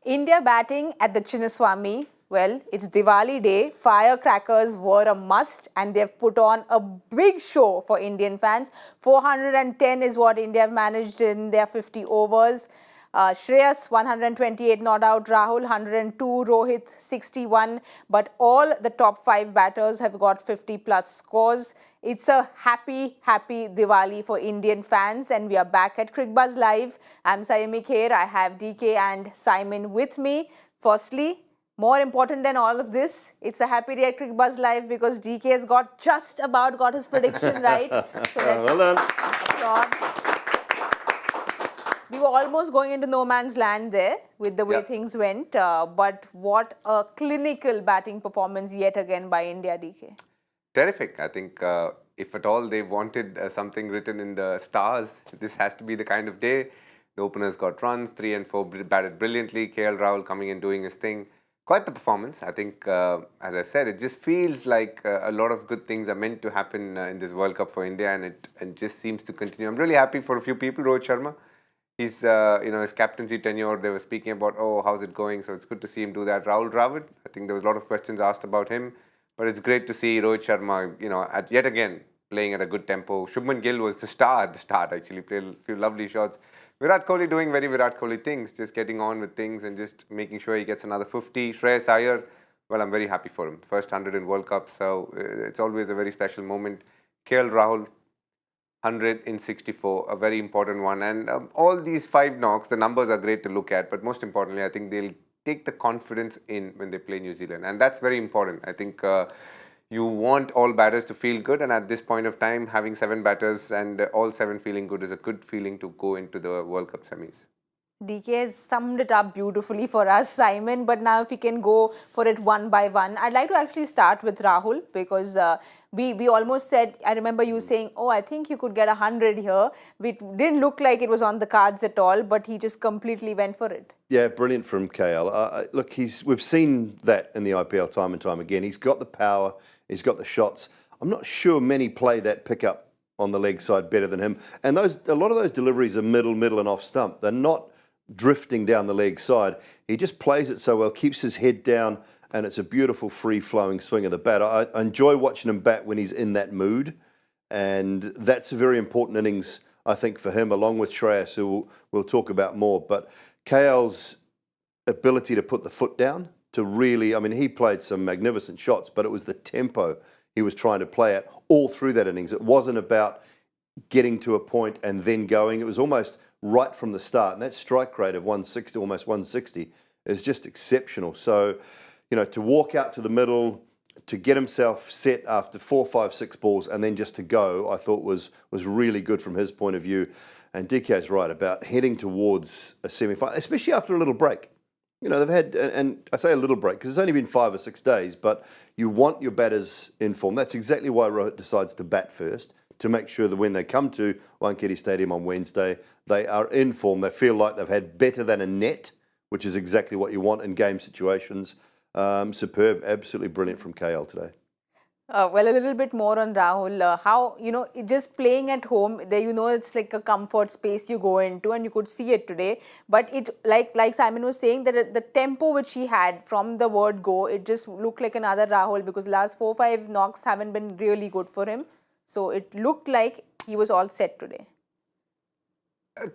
India batting at the Chinnaswamy. Well, it's Diwali day. Firecrackers were a must and they've put on a big show for Indian fans. 410 is what India have managed in their 50 overs. Shreyas 128 not out, Rahul 102, Rohit 61, but all the top 5 batters have got 50 plus scores. It's a happy Diwali for Indian fans and we are back at Cricbuzz Live. I'm Saiyami Kher. I have DK and Simon with me. Firstly, more important than all of this, it's a happy day at Cricbuzz Live because DK has just about got his prediction right. So let's applaud. We were almost going into no man's land there with the way things went. But what a clinical batting performance yet again by India, DK. Terrific. I think if at all they wanted something written in the stars, this has to be the kind of day. The openers got runs, 3 and 4 batted brilliantly. Rahul coming in doing his thing. Quite the performance. I think, as I said, it just feels like a lot of good things are meant to happen in this World Cup for India, and it just seems to continue. I'm really happy for a few people. Rohit Sharma, he's his captaincy tenure. They were speaking about, oh, how's it going? So it's good to see him do that. Rahul Dravid, I think there was a lot of questions asked about him, but it's great to see Rohit Sharma, at yet again playing at a good tempo. Shubman Gill was the star at the start. Actually, played a few lovely shots. Virat Kohli doing very Virat Kohli things, just getting on with things and just making sure he gets another 50. Shreyas Iyer, well, I'm very happy for him. First 100 in World Cup, so it's always a very special moment. Rahul, 100 in 64, a very important one. And all these 5 knocks, the numbers are great to look at, but most importantly, I think they'll take the confidence in when they play New Zealand. And that's very important. I think you want all batters to feel good, and at this point of time, having 7 batters and all 7 feeling good is a good feeling to go into the World Cup semis. DK has summed it up beautifully for us, Simon, but now if we can go for it one by one. I'd like to actually start with Rahul because we almost said, I remember you saying, oh, I think you could get 100 here. It didn't look like it was on the cards at all, but he just completely went for it. Yeah, brilliant from KL. Look, we've seen that in the IPL time and time again. He's got the power, he's got the shots. I'm not sure many play that pickup on the leg side better than him. And a lot of those deliveries are middle and off stump. They're not drifting down the leg side. He just plays it so well, keeps his head down, and it's a beautiful free-flowing swing of the bat. I enjoy watching him bat when he's in that mood, and that's a very important innings, I think, for him, along with Shreyas, who we'll talk about more. But KL's ability to put the foot down, to really, he played some magnificent shots, but it was the tempo he was trying to play at all through that innings. It wasn't about getting to a point and then going. It was almost right from the start, and that strike rate of 160, almost 160, is just exceptional. So, to walk out to the middle, to get himself set after 4, 5, 6 balls, and then just to go, I thought was really good from his point of view. And DK's right about heading towards a semi-final, especially after a little break. They've had, and I say a little break because it's only been 5 or 6 days, but you want your batters in form. That's exactly why Rohit decides to bat first, to make sure that when they come to Wankhede Stadium on Wednesday, they are in form. They feel like they've had better than a net, which is exactly what you want in game situations. Superb, absolutely brilliant from KL today. Well, a little bit more on Rahul. How, just playing at home, there, it's like a comfort space you go into, and you could see it today. But it, like Simon was saying, that the tempo which he had from the word go, it just looked like another Rahul because last 4, 5 knocks haven't been really good for him. So it looked like he was all set today.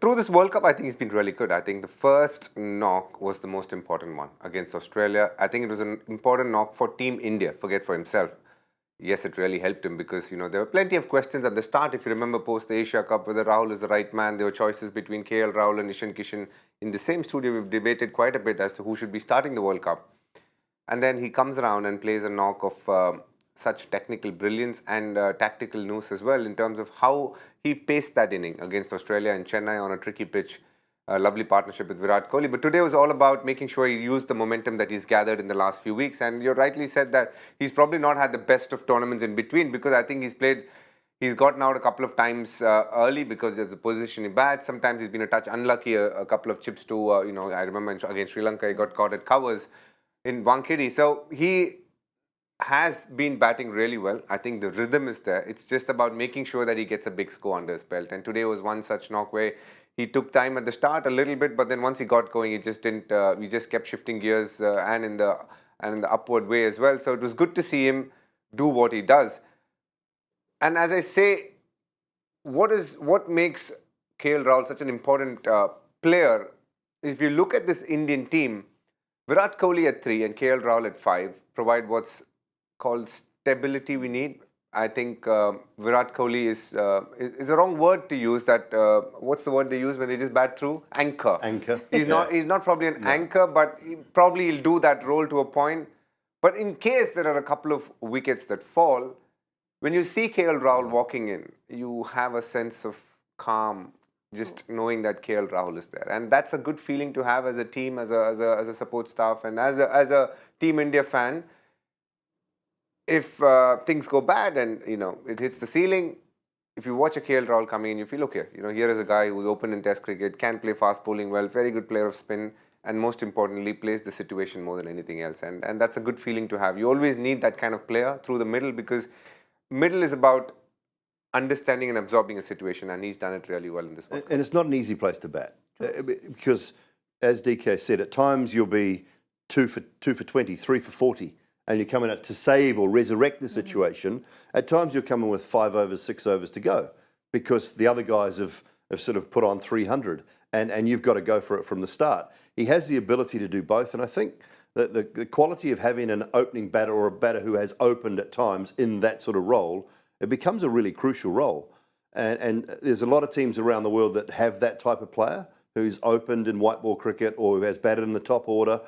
Through this World Cup, I think he's been really good. I think the first knock was the most important one against Australia. I think it was an important knock for Team India, forget for himself. Yes, it really helped him because, there were plenty of questions at the start. If you remember, post the Asia Cup, whether Rahul is the right man, there were choices between Rahul and Ishan Kishan. In the same studio, we've debated quite a bit as to who should be starting the World Cup. And then he comes around and plays a knock of such technical brilliance and tactical nous as well in terms of how he paced that inning against Australia and Chennai on a tricky pitch. A lovely partnership with Virat Kohli. But today was all about making sure he used the momentum that he's gathered in the last few weeks. And you rightly said that he's probably not had the best of tournaments in between because I think he's gotten out a couple of times early because there's a position he bats. Sometimes he's been a touch unlucky, a couple of chips too. I remember against Sri Lanka, he got caught at covers in Wankhede. So he has been batting really well. I think the rhythm is there. It's just about making sure that he gets a big score under his belt. And today was one such knock where He took time at the start a little bit, but then once he got going, he just didn't. He just kept shifting gears and in the upward way as well. So it was good to see him do what he does. And as I say, what makes KL Rahul such an important player? If you look at this Indian team, Virat Kohli at 3 and KL Rahul at 5 provide what's called stability we need. I think Virat Kohli is a wrong word to use. That what's the word they use when they just bat through? Anchor. Anchor. He's not probably an anchor, but he'll do that role to a point. But in case there are a couple of wickets that fall, when you see KL Rahul walking in, you have a sense of calm, just knowing that KL Rahul is there, and that's a good feeling to have as a team, as a support staff, and as a Team India fan. If things go bad and it hits the ceiling, if you watch a KL Rahul coming in, you feel okay. Here is a guy who's open in Test cricket, can play fast bowling well, very good player of spin, and most importantly, plays the situation more than anything else. And that's a good feeling to have. You always need that kind of player through the middle, because middle is about understanding and absorbing a situation, and he's done it really well in this one. And it's not an easy place to bat, because, as DK said, at times you'll be 2 for 20, 3 for 40. And you're coming out to save or resurrect the situation. At times you're coming with 5 overs, 6 overs to go, because the other guys have sort of put on 300, and you've got to go for it from the start. He has the ability to do both, and I think that the quality of having an opening batter or a batter who has opened at times in that sort of role, it becomes a really crucial role. And there's a lot of teams around the world that have that type of player who's opened in white ball cricket or who has batted in the top order,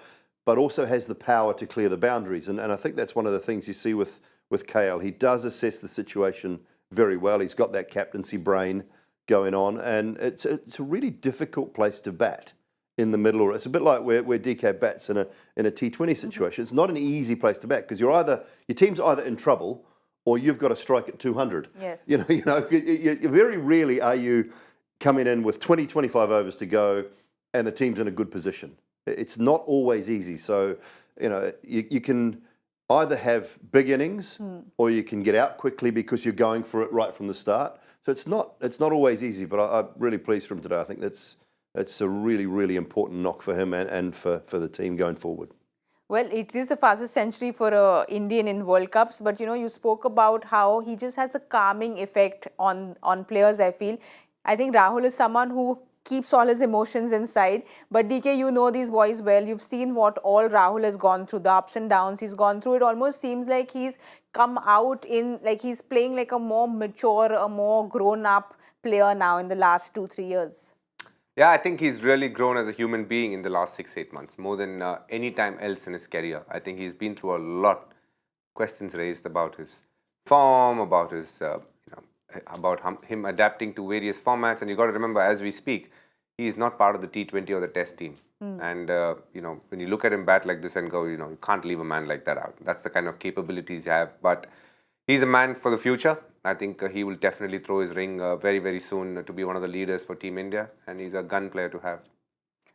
but also has the power to clear the boundaries. And I think that's one of the things you see with KL. He does assess the situation very well. He's got that captaincy brain going on, and it's a really difficult place to bat in the middle. It's a bit like where DK bats in a T20 situation. It's not an easy place to bat, because your team's either in trouble or you've got to strike at 200. Yes. You very rarely are you coming in with 20, 25 overs to go and the team's in a good position. It's not always easy. So, you can either have big innings or you can get out quickly because you're going for it right from the start. So it's not always easy, but I'm really pleased for him today. I think that's a really, really important knock for him and for the team going forward. Well, it is the fastest century for an Indian in World Cups, but you spoke about how he just has a calming effect on players, I feel. I think Rahul is someone who keeps all his emotions inside. But DK, you know these boys well. You've seen what all Rahul has gone through, the ups and downs he's gone through. It almost seems like he's come out like he's playing like a more mature, a more grown-up player now in the last 2-3 years. Yeah, I think he's really grown as a human being in the last 6-8 months, more than any time else in his career. I think he's been through a lot. Questions raised about his form, about his him adapting to various formats. And you got to remember, as we speak, he is not part of the T20 or the Test team. And when you look at him bat like this and go, you can't leave a man like that out. That's the kind of capabilities you have. But he's a man for the future. I think he will definitely throw his ring very, very soon to be one of the leaders for Team India. And he's a gun player to have.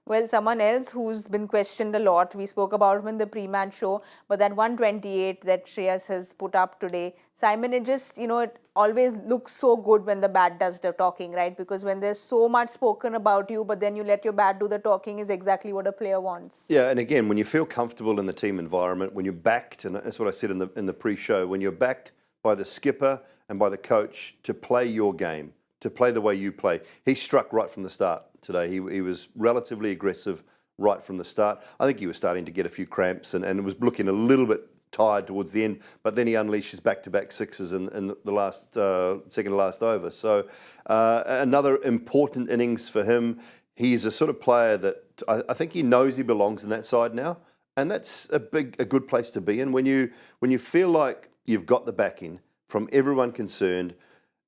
Well, someone else who's been questioned a lot, we spoke about him in the pre-match show, but that 128 that Shreyas has put up today, Simon, it just, it always looks so good when the bat does the talking, right? Because when there's so much spoken about you, but then you let your bat do the talking, is exactly what a player wants. Yeah, and again, when you feel comfortable in the team environment, when you're backed, and that's what I said in the pre-show, when you're backed by the skipper and by the coach to play your game, to play the way you play. He struck right from the start today. He was relatively aggressive right from the start. I think he was starting to get a few cramps and was looking a little bit tired towards the end, but then he unleashes back-to-back sixes in the last second to last over. So another important innings for him. He's a sort of player that I think he knows he belongs in that side now, and that's a good place to be in. When you feel like you've got the backing from everyone concerned,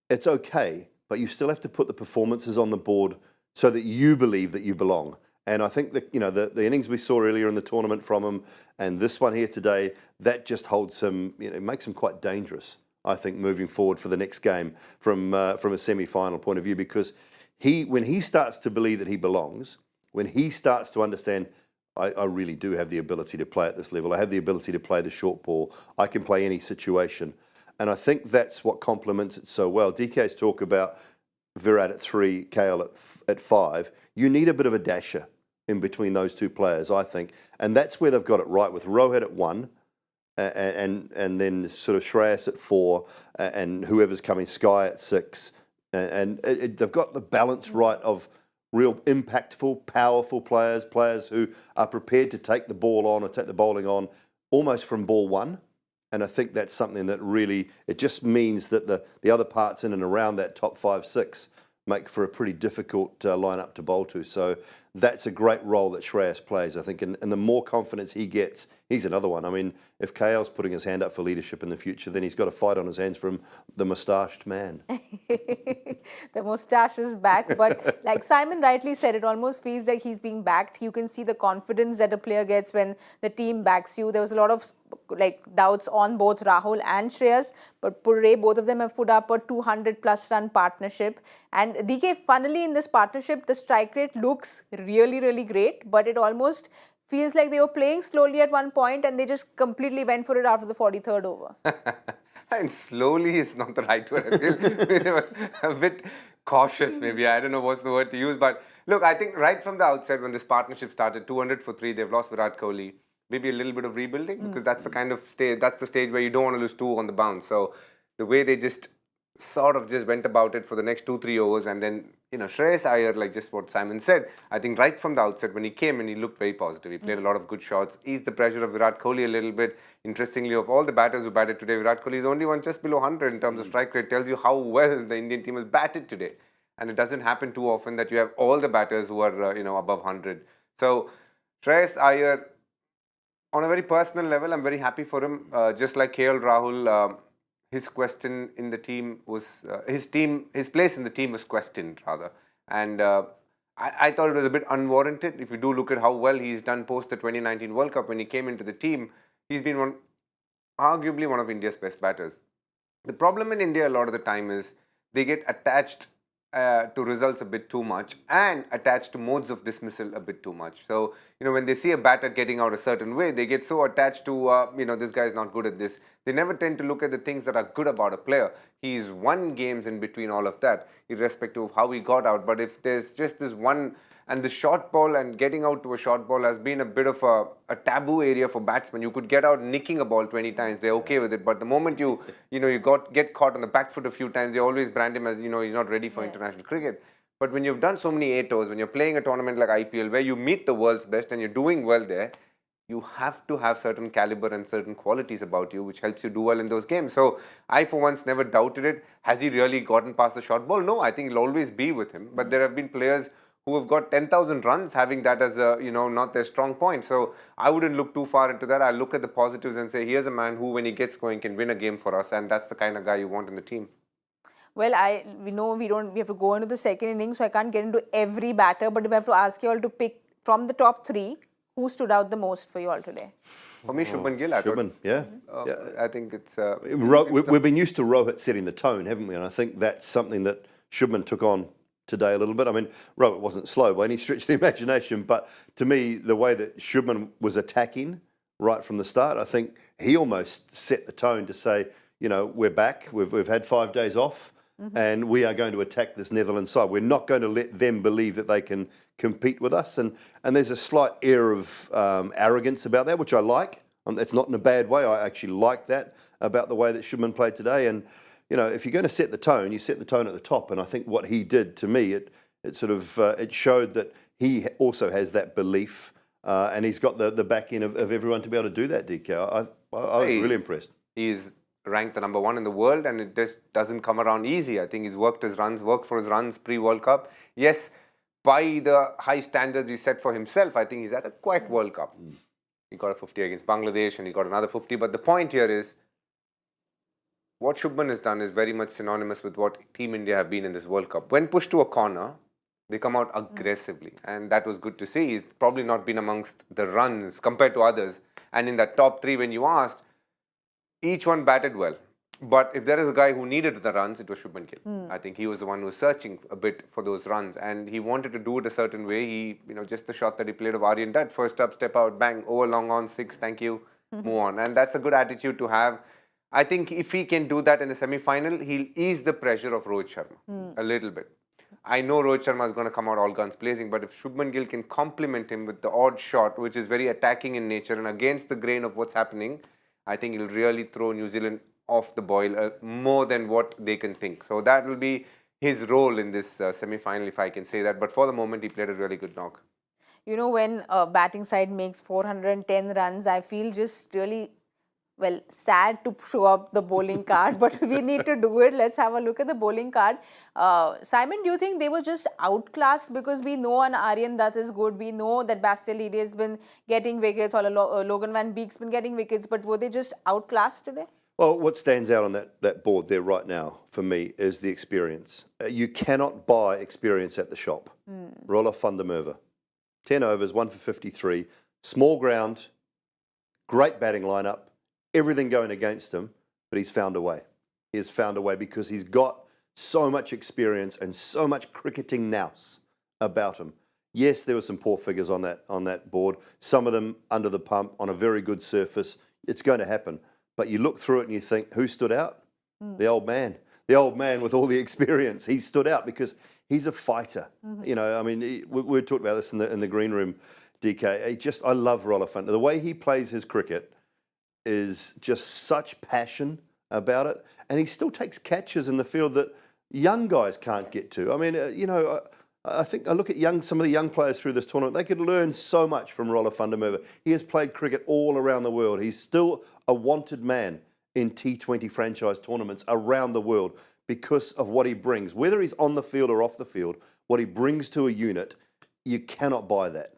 it's okay, but you still have to put the performances on the board so that you believe that you belong. And I think that the innings we saw earlier in the tournament from him and this one here today, that just holds him, it makes him quite dangerous, I think, moving forward for the next game from a semi-final point of view, because when he starts to believe that he belongs, when he starts to understand, I really do have the ability to play at this level, I have the ability to play the short ball, I can play any situation. And I think that's what complements it so well. DK's talk about Virat at 3, KL at 5, you need a bit of a dasher in between those two players, I think. And that's where they've got it right, with Rohit at 1 and then sort of Shreyas at 4 and whoever's coming, Sky at 6. And they've got the balance right of real impactful, powerful players, players who are prepared to take the ball on or take the bowling on almost from ball one. And I think that's something that really, it just means that the other parts in and around that top 5, 6 make for a pretty difficult lineup to bowl to. So that's a great role that Shreyas plays, I think. And the more confidence he gets, he's another one. I mean, if KL's putting his hand up for leadership in the future, then he's got a fight on his hands from the moustached man. The moustache is back, but like Simon rightly said, it almost feels like he's being backed. You can see the confidence that a player gets when the team backs you. There was a lot of like doubts on both Rahul and Shreyas, but Purre, both of them have put up a 200+ run partnership. And DK, funnily in this partnership, the strike rate looks really, really great, but it almost feels like they were playing slowly at one point and they just completely went for it after the 43rd over. And slowly is not the right word. I feel they were a bit cautious, maybe. I don't know what's the word to use. But look, I think right from the outset, when this partnership started, 200 for 3, they've lost Virat Kohli. Maybe a little bit of rebuilding, because that's the kind of stage, that's the stage where you don't want to lose 2 on the bounce. So the way they just sort of just went about it for the next 2-3 overs, and then, you know, Shreyas Iyer, like just what Simon said, I think right from the outset when he came in, he looked very positive. He played a lot of good shots, eased the pressure of Virat Kohli a little bit. Interestingly, of all the batters who batted today, Virat Kohli is only one just below 100 in terms of strike rate. Tells you how well the Indian team has batted today. And it doesn't happen too often that you have all the batters who are, you know, above 100. So Shreyas Iyer, on a very personal level, I'm very happy for him. Just like KL Rahul, his question in the team was, his place in the team was questioned rather. And I thought it was a bit unwarranted. If you do look at how well he's done post the 2019 World Cup, when he came into the team, he's been arguably one of India's best batters. The problem in India a lot of the time is they get attached to results a bit too much and attached to modes of dismissal a bit too much. So, you know, when they see a batter getting out a certain way, they get so attached to, you know, this guy is not good at this. They never tend to look at the things that are good about a player. He's won games in between all of that, irrespective of how he got out. But if there's just this one, and the short ball and getting out to a short ball has been a bit of a taboo area for batsmen. You could get out nicking a ball 20 times, they're okay with it. But the moment you get caught on the back foot a few times, they always brand him as, you know, he's not ready for international cricket. But when you've done so many 8 overs, when you're playing a tournament like IPL, where you meet the world's best and you're doing well there, you have to have certain caliber and certain qualities about you, which helps you do well in those games. So I, for once, never doubted it. Has he really gotten past the short ball? No, I think it'll always be with him. But there have been players who have got 10,000 runs, having that as a, you know, not their strong point. So I wouldn't look too far into that. I look at the positives and say, here's a man who, when he gets going, can win a game for us. And that's the kind of guy you want in the team. Well, we know we have to go into the second innings, so I can't get into every batter. But if I have to ask you all to pick from the top 3, who stood out the most for you all today? For me, Shubman Gill. Shubman, yeah. I think it's... we've been used to Rohit setting the tone, haven't we? And I think that's something that Shubman took on today a little bit. I mean, Rohit wasn't slow by any stretch of the imagination, but to me, the way that Shubman was attacking right from the start, I think he almost set the tone to say, you know, we're back, we've had 5 days off, and we are going to attack this Netherlands side. We're not going to let them believe that they can compete with us. And there's a slight air of arrogance about that, which I like. It's not in a bad way. I actually like that about the way that Shubman played today. And you know, if you're going to set the tone, you set the tone at the top. And I think what he did, to me, it sort of it showed that he also has that belief, and he's got the backing of everyone to be able to do that. DK, I was really impressed. He's ranked the #1 in the world, and it just doesn't come around easy. I think he's worked for his runs pre-World Cup. Yes, by the high standards he set for himself, I think he's at a quiet World Cup. He got a 50 against Bangladesh, and he got another 50. But the point here is, what Shubman has done is very much synonymous with what Team India have been in this World Cup. When pushed to a corner, they come out aggressively. And that was good to see. He's probably not been amongst the runs compared to others. And in that top 3, when you asked, each one batted well. But if there is a guy who needed the runs, it was Shubman Gill. I think he was the one who was searching a bit for those runs. And he wanted to do it a certain way. He, you know, just the shot that he played of Aryan Dutt, first up, step out, bang, over, long on, 6, thank you, move on. And that's a good attitude to have. I think if he can do that in the semi-final, he'll ease the pressure of Rohit Sharma a little bit. I know Rohit Sharma is going to come out all guns blazing, but if Shubman Gill can complement him with the odd shot, which is very attacking in nature and against the grain of what's happening, I think it'll really throw New Zealand off the boil more than what they can think. So that will be his role in this semi-final, if I can say that. But for the moment, he played a really good knock. You know, when a batting side makes 410 runs, I feel just really, well, sad to show up the bowling card, but we need to do it. Let's have a look at the bowling card. Simon, do you think they were just outclassed? Because we know an Aryan Dutt is good. We know that Bastelide has been getting wickets, or Logan Van Beek's been getting wickets, but were they just outclassed today? Well, what stands out on that board there right now for me is the experience. You cannot buy experience at the shop. Rolla van der Merwe, 10 overs, 1 for 53, small ground, great batting lineup, everything going against him, but he's found a way. He has found a way because he's got so much experience and so much cricketing nous about him. Yes, there were some poor figures on that board, some of them under the pump on a very good surface. It's going to happen. But you look through it and you think, who stood out? The old man. The old man with all the experience. He stood out because he's a fighter. You know, I mean, we talked about this in the green room, DK. I love Rolla van der. The way he plays his cricket is just such passion about it. And he still takes catches in the field that young guys can't get to. I mean, you know, I think I look at some of the young players through this tournament. They could learn so much from Rolla van der Merwe. He has played cricket all around the world. He's still a wanted man in T20 franchise tournaments around the world because of what he brings. Whether he's on the field or off the field, what he brings to a unit, you cannot buy that.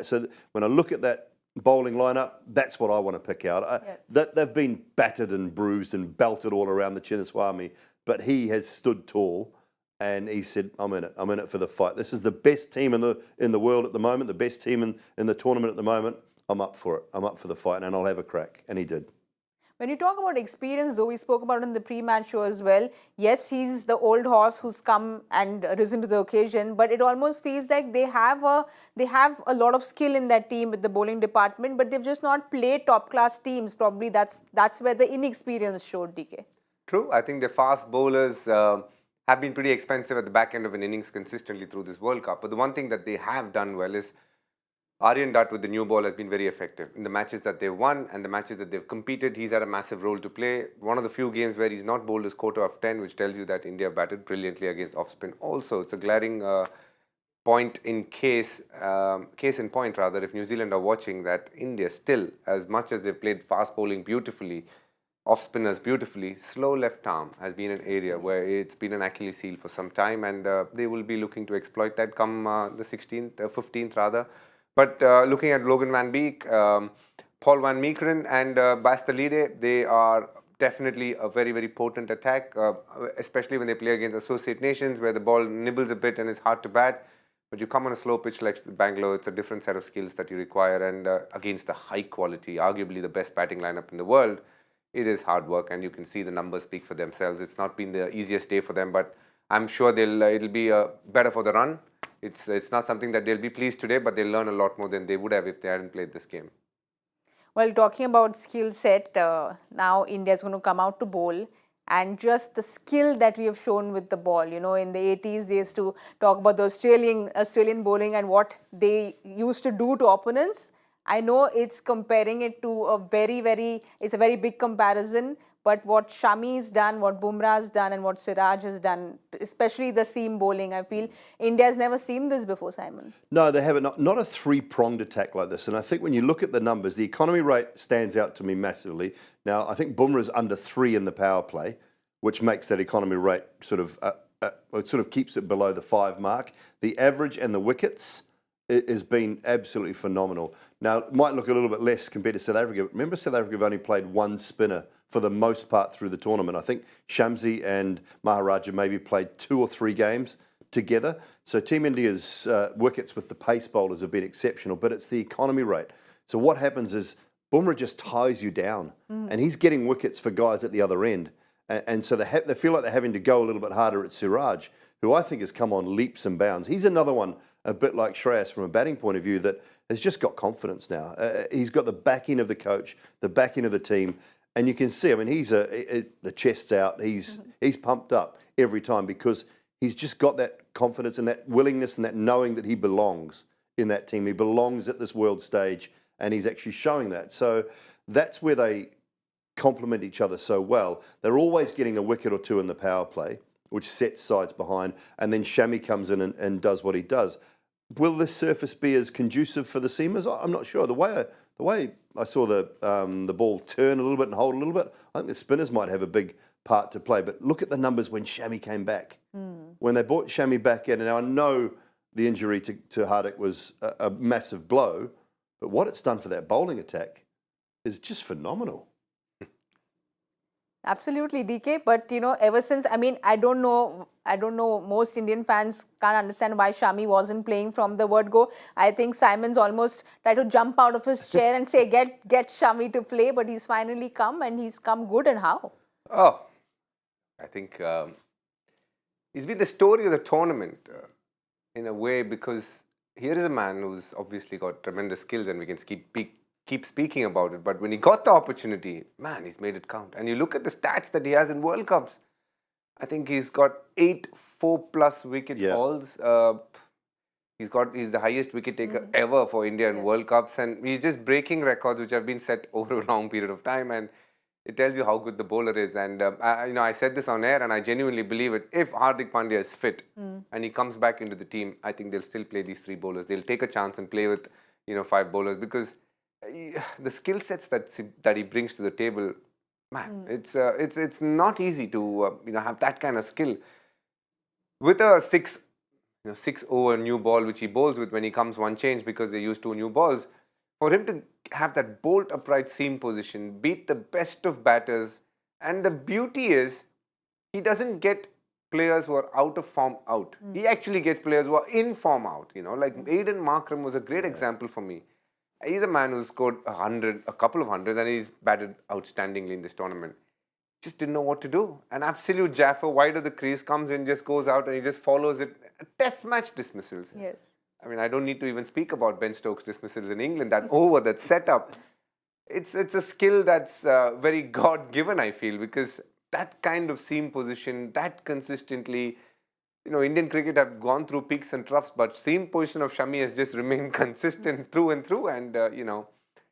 So when I look at that bowling lineup, that's what I want to pick out. Yes. They've been battered and bruised and belted all around the Chinnaswamy, but he has stood tall. And he said, I'm in it for the fight. This is the best team in the world at the moment, the best team in the tournament at the moment. I'm up for it. I'm up for the fight, and I'll have a crack. And he did. When you talk about experience, though, we spoke about it in the pre-match show as well. Yes, he's the old horse who's come and risen to the occasion, but it almost feels like they have a lot of skill in that team with the bowling department, but they've just not played top-class teams. Probably that's where the inexperience showed, DK. True. I think the fast bowlers have been pretty expensive at the back end of an innings consistently through this World Cup. But the one thing that they have done well is Aryan Dutt with the new ball has been very effective. In the matches that they've won and the matches that they've competed, he's had a massive role to play. One of the few games where he's not bowled his quota of 10, which tells you that India batted brilliantly against off-spin. Also, it's a glaring point in case in point rather, if New Zealand are watching, that India still, as much as they've played fast bowling beautifully, off-spinners beautifully, slow left arm has been an area where it's been an Achilles heel for some time, and they will be looking to exploit that come the 15th rather. But looking at Logan Van Beek, Paul Van Meekeren and Bastelide, they are definitely a very, very potent attack, especially when they play against associate nations where the ball nibbles a bit and is hard to bat. But you come on a slow pitch like Bangalore, it's a different set of skills that you require, and against the high quality, arguably the best batting lineup in the world, it is hard work, and you can see the numbers speak for themselves. It's not been the easiest day for them, but I'm sure it'll be better for the run. It's not something that they'll be pleased today, but they'll learn a lot more than they would have if they hadn't played this game. Well, talking about skill set, now India's going to come out to bowl, and just the skill that we have shown with the ball. You know, in the 80s, they used to talk about the Australian bowling and what they used to do to opponents. I know it's comparing it to it's a very big comparison, but what Shami's done, what Bumrah's done, and what Siraj has done, especially the seam bowling, I feel India's never seen this before, Simon. No, they haven't. Not a three-pronged attack like this. And I think when you look at the numbers, the economy rate stands out to me massively. Now, I think Bumrah's under 3 in the power play, which makes that economy rate it sort of keeps it below the 5 mark. The average and the wickets has been absolutely phenomenal. Now, it might look a little bit less compared to South Africa. Remember, South Africa have only played one spinner for the most part through the tournament. I think Shamsi and Maharaja maybe played 2 or 3 games together. So Team India's wickets with the pace bowlers have been exceptional, but it's the economy rate. So what happens is Bumrah just ties you down, and he's getting wickets for guys at the other end. And so they feel like they're having to go a little bit harder at Siraj, who I think has come on leaps and bounds. He's another one, a bit like Shreyas from a batting point of view, that has just got confidence now. He's got the backing of the coach, the backing of the team, and you can see, I mean, the chest's out, he's pumped up every time because he's just got that confidence and that willingness and that knowing that he belongs in that team. He belongs at this world stage, and he's actually showing that. So that's where they complement each other so well. They're always getting a wicket or two in the power play, which sets sides behind, and then Shami comes in and does what he does. Will this surface be as conducive for the seamers? I'm not sure. The way I saw the ball turn a little bit and hold a little bit, I think the spinners might have a big part to play. But look at the numbers when Shami came back. When they brought Shami back in, and now I know the injury to Hardik was a massive blow, but what it's done for that bowling attack is just phenomenal. Absolutely, DK. But ever since, I mean, I don't know. Most Indian fans can't understand why Shami wasn't playing from the word go. I think Simon's almost tried to jump out of his chair and say, "Get Shami to play." But he's finally come, and he's come good. And how? Oh, I think he's been the story of the tournament in a way, because here is a man who's obviously got tremendous skills, and we can keep speaking about it. But when he got the opportunity, man, he's made it count. And you look at the stats that he has in World Cups. I think he's got 8 4+ wicket hauls. He's the highest wicket taker ever for India in World Cups, and he's just breaking records which have been set over a long period of time. And it tells you how good the bowler is. And I said this on air, and I genuinely believe it. If Hardik Pandya is fit and he comes back into the team, I think they'll still play these 3 bowlers. They'll take a chance and play with 5 bowlers, because the skill sets that he brings to the table, man, it's not easy to have that kind of skill with a 6 over new ball which he bowls with when he comes one change, because they use 2 new balls. For him to have that bolt upright seam position, beat the best of batters, and the beauty is he doesn't get players who are out of form out. He actually gets players who are in form out. Like Aiden Markram was a great example for me. He's a man who scored a couple of hundreds, and he's batted outstandingly in this tournament. Just didn't know what to do. An absolute jaffer, wide of the crease, comes in, just goes out, and he just follows it. Test match dismissals. Yes. I mean, I don't need to even speak about Ben Stokes' dismissals in England. That over, that setup. It's a skill that's very God-given, I feel, because that kind of seam position, that consistently. Indian cricket have gone through peaks and troughs, but seam position of Shami has just remained consistent through and through. And,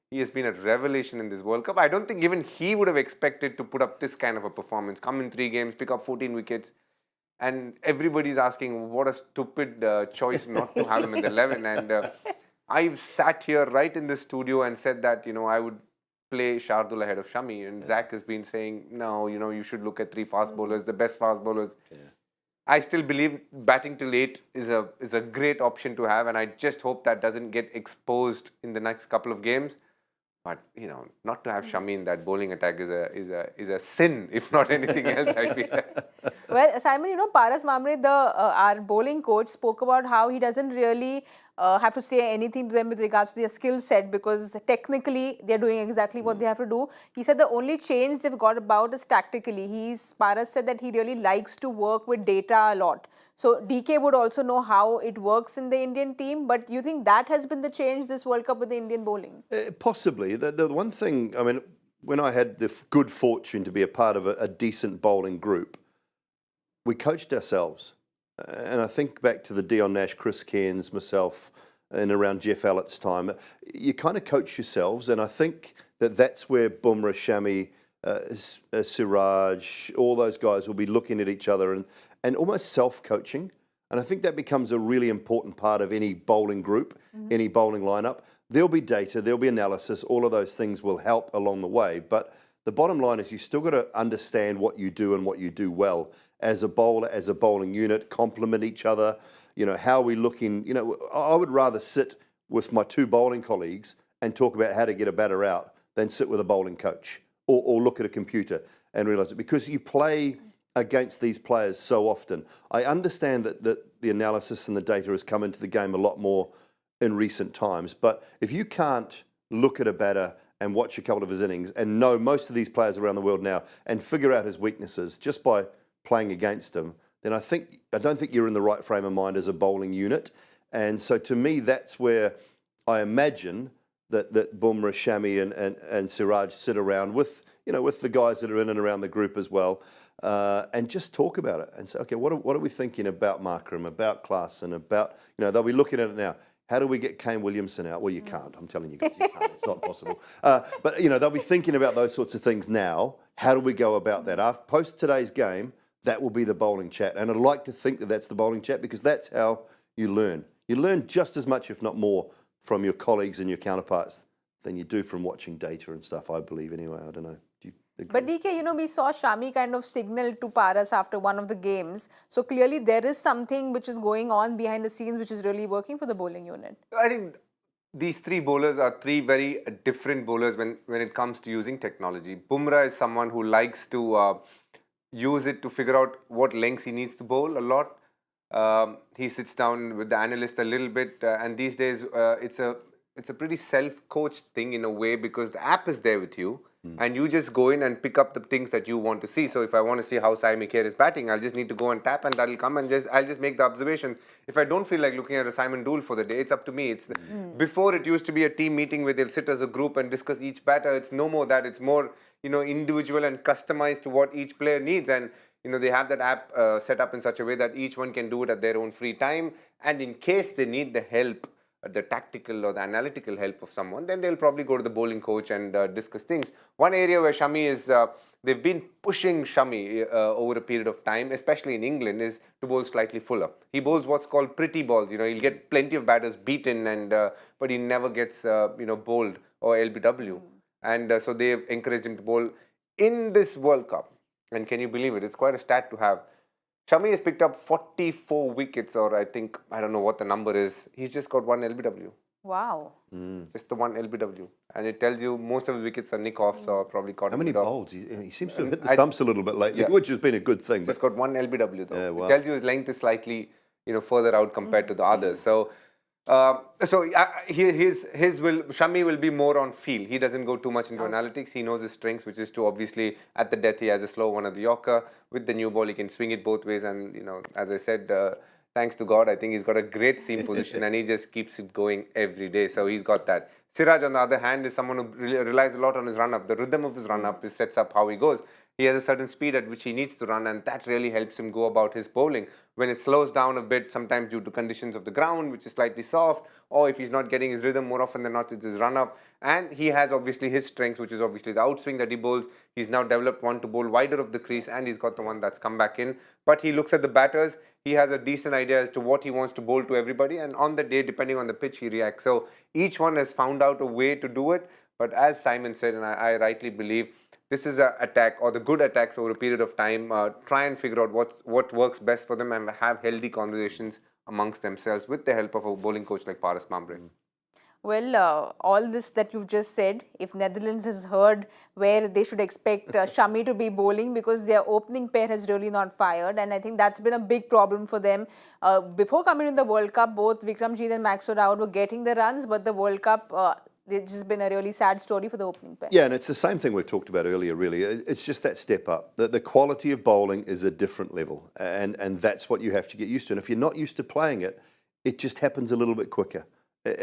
he has been a revelation in this World Cup. I don't think even he would have expected to put up this kind of a performance. Come in 3 games, pick up 14 wickets. And everybody's asking, what a stupid choice not to have him in the 11. And I've sat here right in the studio and said that, I would play Shardul ahead of Shami. And Zach has been saying, no, you should look at 3 fast bowlers, the best fast bowlers. Yeah. I still believe batting till 8 is a great option to have, and I just hope that doesn't get exposed in the next couple of games. But not to have Shami in that bowling attack is a sin, if not anything else, I feel. Well, Simon, Paras Mamre, our bowling coach, spoke about how he doesn't really have to say anything to them with regards to their skill set, because technically they're doing exactly what they have to do. He said the only change they've got about is tactically. Paras said that he really likes to work with data a lot. So DK would also know how it works in the Indian team, but you think that has been the change this World Cup with the Indian bowling? Possibly. The one thing, I mean, when I had the good fortune to be a part of a decent bowling group, we coached ourselves. And I think back to the Dion Nash, Chris Cairns, myself, and around Jeff Allett's time, you kind of coach yourselves. And I think that's where Bumrah, Shami, Siraj, all those guys will be looking at each other and almost self-coaching. And I think that becomes a really important part of any bowling group, any bowling lineup. There'll be data, there'll be analysis, all of those things will help along the way. But the bottom line is you still got to understand what you do and what you do well as a bowler, as a bowling unit, complement each other. How are we looking? I would rather sit with my 2 bowling colleagues and talk about how to get a batter out than sit with a bowling coach or look at a computer and realise it, because you play against these players so often. I understand that the analysis and the data has come into the game a lot more in recent times, but if you can't look at a batter and watch a couple of his innings and know most of these players around the world now and figure out his weaknesses just by playing against him, then I don't think you're in the right frame of mind as a bowling unit. And so to me, that's where I imagine that Bumrah, Shami and Siraj sit around with the guys that are in and around the group as well. and just talk about it and say, okay, what are we thinking about Markram, about Klaassen, about, they'll be looking at it now. How do we get Kane Williamson out? Well, you can't. I'm telling you guys, you can't. It's not possible. But, they'll be thinking about those sorts of things now. How do we go about that? After, post today's game, that will be the bowling chat. And I'd like to think that that's the bowling chat because that's how you learn. You learn just as much, if not more, from your colleagues and your counterparts than you do from watching data and stuff, I believe, anyway. I don't know. Do you agree? But DK, we saw Shami kind of signal to Paras after one of the games. So clearly there is something which is going on behind the scenes which is really working for the bowling unit. I think these three bowlers are three very different bowlers when it comes to using technology. Bumrah is someone who likes to use it to figure out what lengths he needs to bowl a lot. He sits down with the analyst a little bit, and these days it's a pretty self-coached thing in a way because the app is there with you. And you just go in and pick up the things that you want to see. So if I want to see how Saiyami Kher is batting, I'll just need to go and tap and that'll come and I'll just make the observation. If I don't feel like looking at a Simon Doull for the day, it's up to me. Before it used to be a team meeting where they'll sit as a group and discuss each batter. It's no more that. It's more, individual and customized to what each player needs. And, they have that app set up in such a way that each one can do it at their own free time. And in case they need the help, the tactical or the analytical help of someone, then they'll probably go to the bowling coach and discuss things. One area where Shami is, they've been pushing Shami over a period of time, especially in England, is to bowl slightly fuller. He bowls what's called pretty balls. He'll get plenty of batters beaten, but he never gets, bowled or LBW. And so they've encouraged him to bowl in this World Cup. And can you believe it? It's quite a stat to have. Shami has picked up 44 wickets, or I don't know what the number is. He's just got one LBW. Wow. Just the one LBW. And it tells you most of his wickets are nick-offs or probably caught. How many bowls? He seems to have hit the stumps a little bit lately, which has been a good thing. Just got one LBW though. Yeah, wow. It tells you his length is slightly, further out compared to the others. So, Shami will be more on feel. He doesn't go too much into analytics. He knows his strengths, which is to obviously at the death he has a slow one at the Yorker. With the new ball, he can swing it both ways. And as I said, thanks to God, I think he's got a great seam position, and he just keeps it going every day. So he's got that. Siraj, on the other hand, is someone who relies a lot on his run-up. The rhythm of his run-up sets up how he goes. He has a certain speed at which he needs to run, and that really helps him go about his bowling. When it slows down a bit, sometimes due to conditions of the ground, which is slightly soft, or if he's not getting his rhythm, more often than not, it's his run-up. And he has obviously his strengths, which is obviously the outswing that he bowls. He's now developed one to bowl wider of the crease, and he's got the one that's come back in. But he looks at the batters. He has a decent idea as to what he wants to bowl to everybody, and on the day, depending on the pitch, he reacts. So each one has found out a way to do it. But as Simon said, and I rightly believe, this is an attack, or the good attacks over a period of time. Try and figure out what works best for them and have healthy conversations amongst themselves with the help of a bowling coach like Paras Mamre. Well, all this that you've just said, if Netherlands has heard where they should expect Shami to be bowling, because their opening pair has really not fired, and I think that's been a big problem for them. Before coming to the World Cup, both Vikramjit and Maxwell Rahul were getting the runs, but the World Cup, it's just been a really sad story for the opening pair. Yeah, and it's the same thing we talked about earlier, really. It's just that step up. The quality of bowling is a different level, and that's what you have to get used to. And if you're not used to playing it, it just happens a little bit quicker.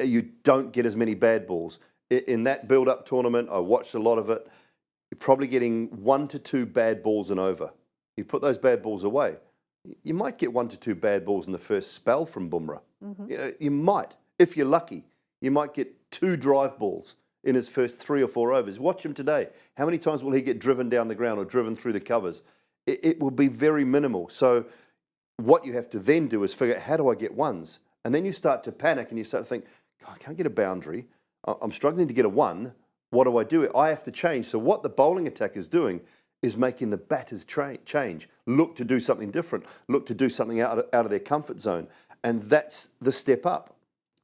You don't get as many bad balls. In that build-up tournament, I watched a lot of it, you're probably getting 1 to 2 bad balls and over. You put those bad balls away, you might get 1 to 2 bad balls in the first spell from Bumrah. You might, if you're lucky. You might get 2 drive balls in his first 3 or 4 overs. Watch him today. How many times will he get driven down the ground or driven through the covers? It will be very minimal. So what you have to then do is figure out, how do I get ones? And then you start to panic and you start to think, God, I can't get a boundary. I'm struggling to get a 1. What do I do? I have to change. So what the bowling attack is doing is making the batters change. Look to do something different. Look to do something out of their comfort zone. And that's the step up.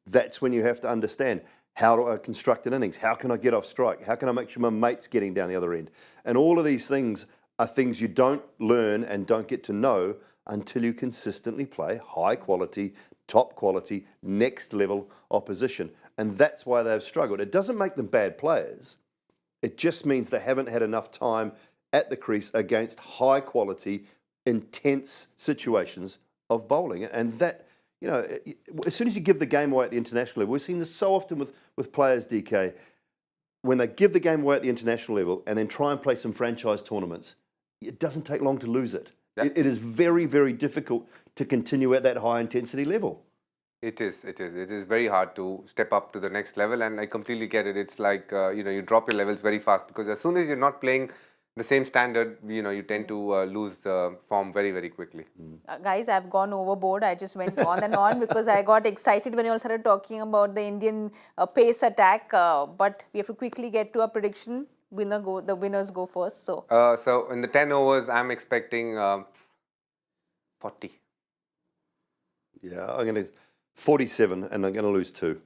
That's when you have to understand, how do I construct an innings? How can I get off strike? How can I make sure my mate's getting down the other end? And all of these things are things you don't learn and don't get to know until you consistently play high quality, top quality, next level opposition. And that's why they've struggled. It doesn't make them bad players. It just means they haven't had enough time at the crease against high quality, intense situations of bowling. And that, as soon as you give the game away at the international level, we've seen this so often with players, DK, when they give the game away at the international level and then try and play some franchise tournaments, it doesn't take long to lose it. Yeah. It is very, very difficult to continue at that high intensity level. It is. It is very hard to step up to the next level, and I completely get it. It's like you drop your levels very fast because as soon as you're not playing the same standard, you tend to lose form very, very quickly. Guys, I've gone overboard. I just went on and on because I got excited when you all started talking about the Indian pace attack. But we have to quickly get to our prediction. The winners go first. So, so in the 10 overs, I'm expecting 40. Yeah, I'm going to 47 and I'm going to lose 2.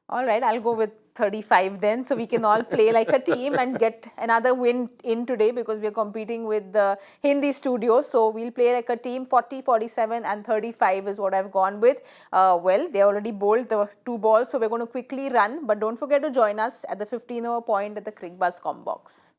all right, I'll go with 35 then. So we can all play like a team and get another win in today because we're competing with the Hindi studio. So we'll play like a team. 40, 47 and 35 is what I've gone with. Well, they already bowled the 2 balls. So we're going to quickly run. But don't forget to join us at the 15-over point at the Cricbuzz com box.